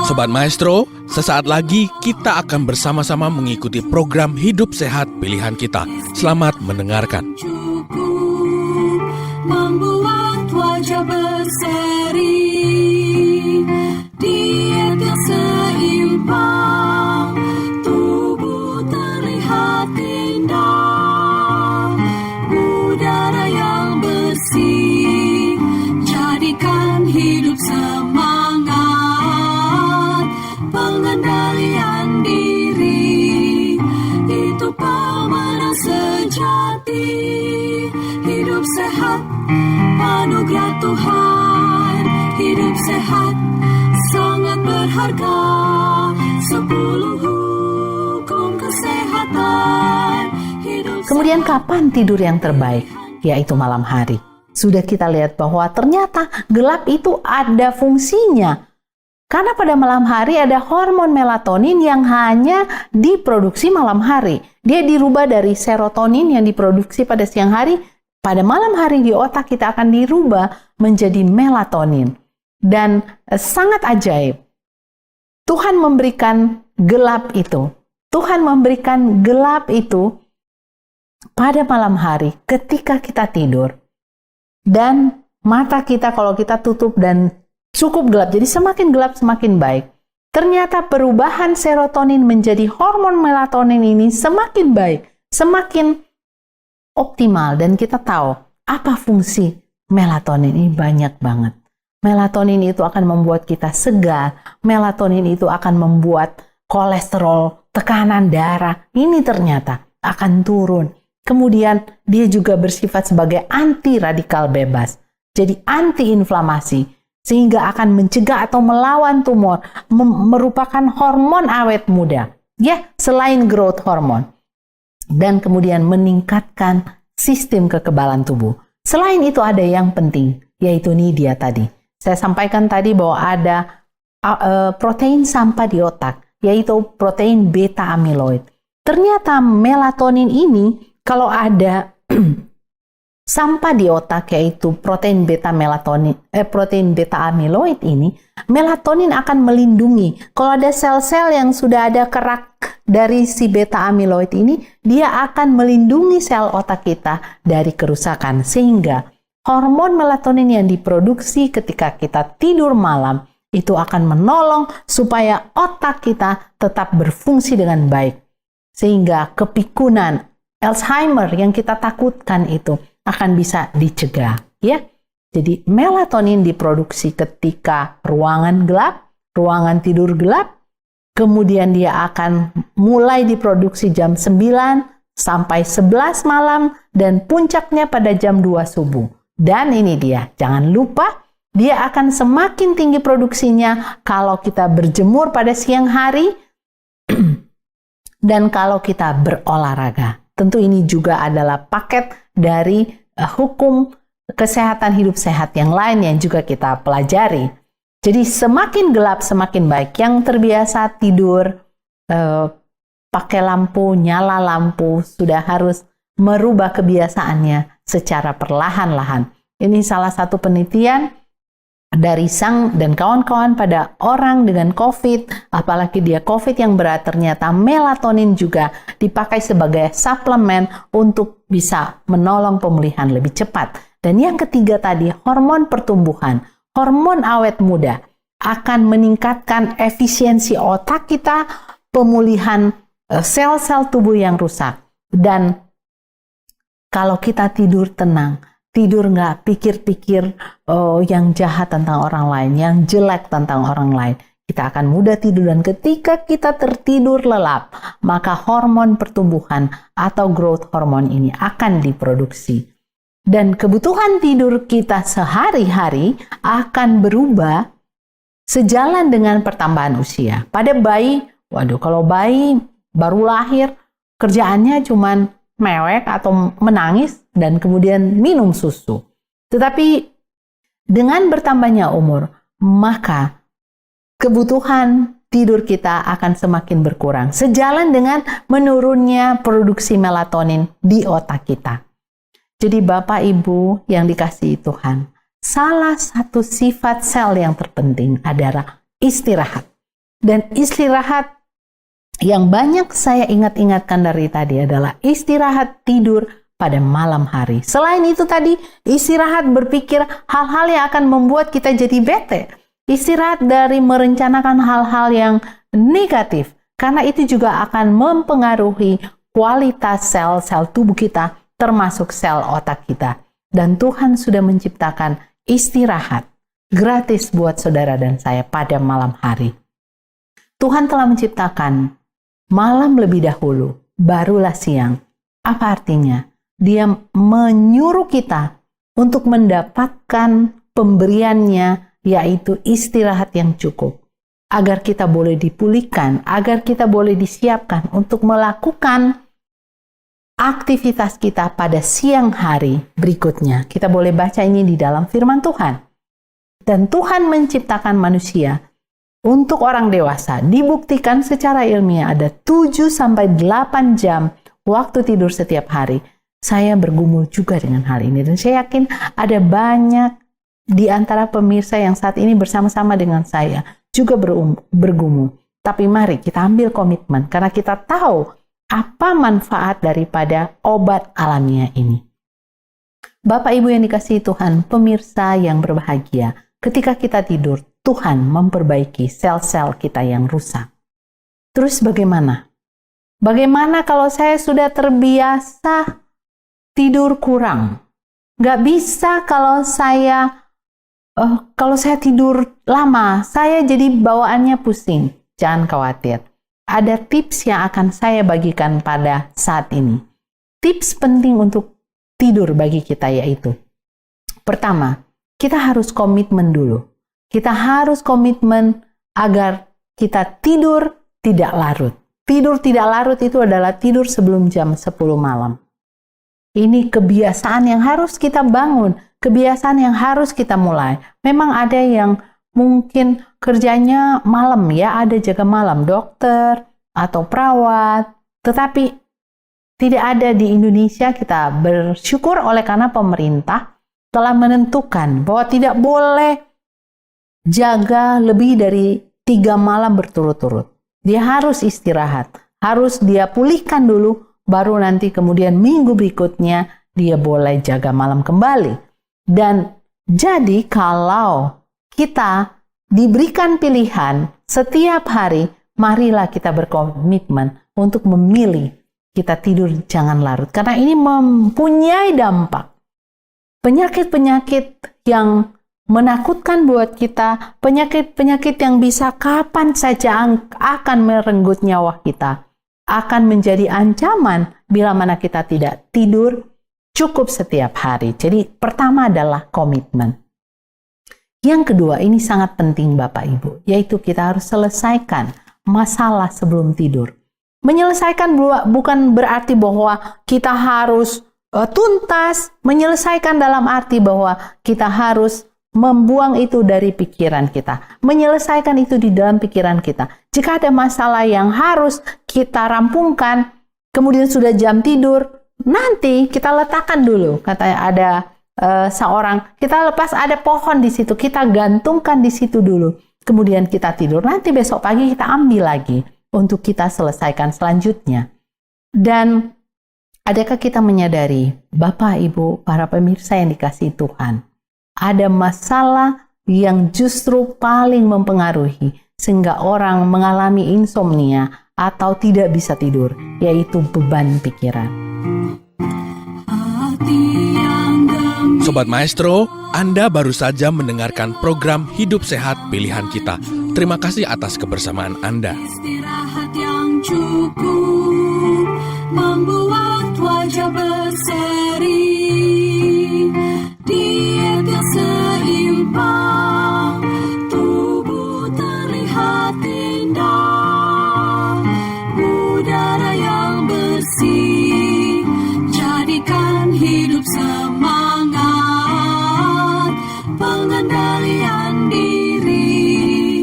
Sobat Maestro, sesaat lagi kita akan bersama-sama mengikuti program Hidup Sehat Pilihan Kita. Selamat mendengarkan. Membuat wajah berseri, diet yang seimbang, tubuh terlihat indah, udara yang bersih, jadikan hidup semangat, pengendalian diri, itu pemenang sejati. Hidup sehat, anugerah Tuhan. Hidup sehat, sangat berharga. 10 hukum kesehatan. Kemudian kapan tidur yang terbaik? Yaitu malam hari. Sudah kita lihat bahwa ternyata gelap itu ada fungsinya. Karena pada malam hari ada hormon melatonin yang hanya diproduksi malam hari. Dia dirubah dari serotonin yang diproduksi pada siang hari. Pada malam hari di otak kita akan dirubah menjadi melatonin. Dan sangat ajaib. Tuhan memberikan gelap itu. Tuhan memberikan gelap itu pada malam hari ketika kita tidur. Dan mata kita kalau kita tutup dan cukup gelap. Jadi semakin gelap semakin baik. Ternyata perubahan serotonin menjadi hormon melatonin ini semakin baik. Semakin optimal, dan kita tahu apa fungsi melatonin ini banyak banget. Melatonin itu akan membuat kita segar, melatonin itu akan membuat kolesterol, tekanan darah ini ternyata akan turun. Kemudian dia juga bersifat sebagai anti radikal bebas, jadi anti inflamasi, sehingga akan mencegah atau melawan tumor, merupakan hormon awet muda, ya, selain growth hormone. Dan kemudian meningkatkan sistem kekebalan tubuh. Selain itu ada yang penting, yaitu ini dia tadi. Saya sampaikan tadi bahwa ada protein sampah di otak, yaitu protein beta amyloid. Ternyata melatonin ini, kalau ada sampah di otak, yaitu protein beta amyloid ini, melatonin akan melindungi. Kalau ada sel-sel yang sudah ada kerak dari si beta amyloid ini, dia akan melindungi sel otak kita dari kerusakan. Sehingga hormon melatonin yang diproduksi ketika kita tidur malam itu akan menolong supaya otak kita tetap berfungsi dengan baik. Sehingga kepikunan, Alzheimer yang kita takutkan itu akan bisa dicegah, ya. Jadi melatonin diproduksi ketika ruangan gelap, ruangan tidur gelap. Kemudian dia akan mulai diproduksi jam 9 sampai 11 malam dan puncaknya pada jam 2 subuh. Dan ini dia, jangan lupa dia akan semakin tinggi produksinya kalau kita berjemur pada siang hari dan kalau kita berolahraga. Tentu ini juga adalah paket dari hukum kesehatan hidup sehat yang lain yang juga kita pelajari. Jadi semakin gelap semakin baik. Yang terbiasa tidur pakai lampu, nyala lampu, sudah harus merubah kebiasaannya secara perlahan-lahan. Ini salah satu penelitian dari Sang dan kawan-kawan pada orang dengan COVID, apalagi dia COVID yang berat, ternyata melatonin juga dipakai sebagai suplemen untuk bisa menolong pemulihan lebih cepat. Dan yang ketiga tadi, hormon pertumbuhan, hormon awet muda akan meningkatkan efisiensi otak kita, pemulihan sel-sel tubuh yang rusak. Dan kalau kita tidur tenang, tidur nggak pikir-pikir yang jahat tentang orang lain, yang jelek tentang orang lain, kita akan mudah tidur. Dan ketika kita tertidur lelap, maka hormon pertumbuhan atau growth hormone ini akan diproduksi. Dan kebutuhan tidur kita sehari-hari akan berubah sejalan dengan pertambahan usia. Pada bayi, kalau bayi baru lahir, kerjaannya cuman mewek atau menangis dan kemudian minum susu. Tetapi dengan bertambahnya umur, maka kebutuhan tidur kita akan semakin berkurang. Sejalan dengan menurunnya produksi melatonin di otak kita. Jadi Bapak Ibu yang dikasihi Tuhan, salah satu sifat sel yang terpenting adalah istirahat. Dan istirahat yang banyak saya ingat-ingatkan dari tadi adalah istirahat tidur pada malam hari. Selain itu tadi, istirahat berpikir hal-hal yang akan membuat kita jadi bete. Istirahat dari merencanakan hal-hal yang negatif. Karena itu juga akan mempengaruhi kualitas sel-sel tubuh kita, termasuk sel otak kita. Dan Tuhan sudah menciptakan istirahat gratis buat saudara dan saya pada malam hari. Tuhan telah menciptakan malam lebih dahulu, barulah siang. Apa artinya? Dia menyuruh kita untuk mendapatkan pemberiannya, yaitu istirahat yang cukup. Agar kita boleh dipulihkan, agar kita boleh disiapkan untuk melakukan aktivitas kita pada siang hari berikutnya. Kita boleh baca ini di dalam firman Tuhan. Dan Tuhan menciptakan manusia untuk orang dewasa. Dibuktikan secara ilmiah ada 7-8 jam waktu tidur setiap hari. Saya bergumul juga dengan hal ini. Dan saya yakin ada banyak di antara pemirsa yang saat ini bersama-sama dengan saya juga bergumul. Tapi mari kita ambil komitmen karena kita tahu apa manfaat daripada obat alamiah ini. Bapak Ibu yang dikasihi Tuhan, pemirsa yang berbahagia, ketika kita tidur, Tuhan memperbaiki sel-sel kita yang rusak. Terus bagaimana? Bagaimana kalau saya sudah terbiasa tidur kurang? Gak bisa kalau saya tidur lama, saya jadi bawaannya pusing. Jangan khawatir. Ada tips yang akan saya bagikan pada saat ini. Tips penting untuk tidur bagi kita yaitu, pertama, kita harus komitmen dulu. Kita harus komitmen agar kita tidur tidak larut. Tidur tidak larut itu adalah tidur sebelum jam 10 malam. Ini kebiasaan yang harus kita bangun. Kebiasaan yang harus kita mulai. Memang ada yang mungkin kerjanya malam ya, ada jaga malam, dokter atau perawat. Tetapi tidak ada di Indonesia. Kita bersyukur oleh karena pemerintah telah menentukan bahwa tidak boleh jaga lebih dari 3 malam berturut-turut. Dia harus istirahat, harus dia pulihkan dulu, baru nanti kemudian minggu berikutnya dia boleh jaga malam kembali. Dan jadi kalau kita diberikan pilihan setiap hari, marilah kita berkomitmen untuk memilih kita tidur jangan larut. Karena ini mempunyai dampak. Penyakit-penyakit yang menakutkan buat kita, penyakit-penyakit yang bisa kapan saja akan merenggut nyawa kita, akan menjadi ancaman bila mana kita tidak tidur cukup setiap hari. Jadi pertama adalah komitmen. Yang kedua, ini sangat penting Bapak Ibu, yaitu kita harus selesaikan masalah sebelum tidur. Menyelesaikan bukan berarti bahwa kita harus tuntas, menyelesaikan dalam arti bahwa kita harus membuang itu dari pikiran kita. Menyelesaikan itu di dalam pikiran kita. Jika ada masalah yang harus kita rampungkan, kemudian sudah jam tidur, nanti kita letakkan dulu. Katanya ada seorang, kita lepas ada pohon di situ, kita gantungkan di situ dulu. Kemudian kita tidur. Nanti besok pagi kita ambil lagi untuk kita selesaikan selanjutnya. Dan adakah kita menyadari, Bapak, Ibu, para pemirsa yang dikasihi Tuhan, ada masalah yang justru paling mempengaruhi sehingga orang mengalami insomnia atau tidak bisa tidur, yaitu beban pikiran. Sobat Maestro, Anda baru saja mendengarkan program Hidup Sehat Pilihan Kita. Terima kasih atas kebersamaan Anda. Istirahat yang cukup membuat wajah berseri, diet yang seimbang, tubuh terlihat indah, udara yang bersih, jadikan hidup semangat, pengendalian diri,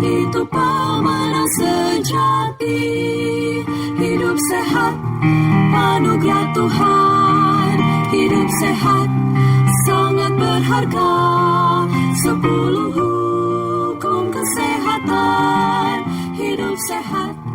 itu pemenang sejati. Hidup sehat, anugerah Tuhan. Hidup sehat, sangat berharga. 10 hukum kesehatan sehat.